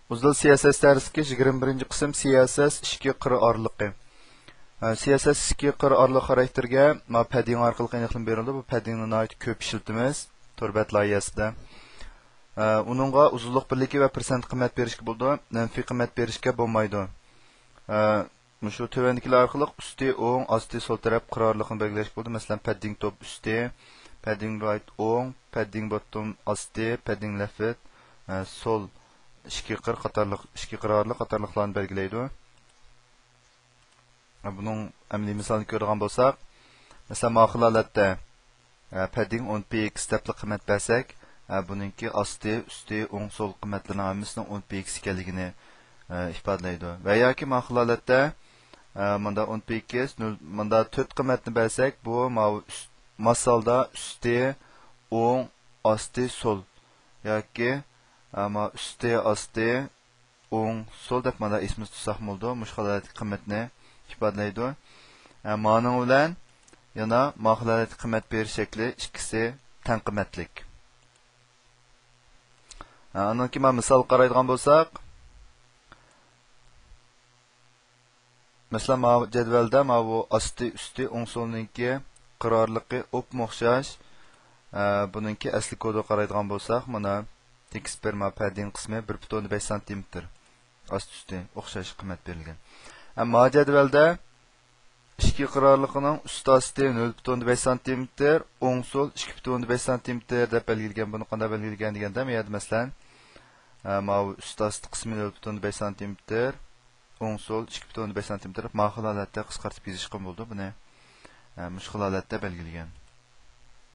Uzun CSS dərsi 21-ci qism CSS 2 qırı arlıqı. CSS 2 qırı arlıq xarakterga padding orqali aniqlab berildi. Bu paddingni nihoyat ko'p ishlatamiz Torbat loyihasida. Uningga uzunlik birligi va persent qiymat berishga bo'ldi. Manfiy qiymat berishga bo'lmaydi. Shu tövendikilar orqali usti o'ng, osti sol taraf qirorliqni belgilashga bo'ldi. Masalan, padding top usti, padding right o'ng, padding bottom osti, padding left sol ishki qirorliq qatorliqlarni belgilaydi. Buning amaliy misolini ko'rgan bo'lsak, masalan, ma'qul holatda padding 10px stepli qiymat bersak, buningki osti, usti, o'ng, sol qiymatlarining hammasining 10px ekanligini ifodalaydi. Va yoki ma'qul holatda manda 10px, manda 4 qiymatni bersak, bu masalda usti, o'ng, osti, sol yoki ama üstte asti o'ng sol deb mana ismimiz tutsak bo'ldi. Mush holatdagi qiymatni ifodalaydi. Ma'ning bilan yana holatdagi qiymat berish shakli ikkisi teng qiymatlik. Aniki men misol qaraydigan bo'lsak, masalan, bu jadvalda bu asti, usti, o'ng solningki qirorliqi opma o'xshash. Buningki asli kodga qaraydigan bo'lsak, mana Xperma padding qismi 1.5 cm asti-üsti o'xshash qiymat berilgan. Ammo jadvalda ishki qirorliqining usti-asti 0.5 cm, o'ng sol 2.5 cm deb belgilangan. Buni qanday belgilangan deganda, masalan, bu usti-asti qismi 0.5 cm, o'ng sol 2.5 cm ma'qul holatda qisqartib yozishga bo'ldi. Buni mushkul holatda belgilangan.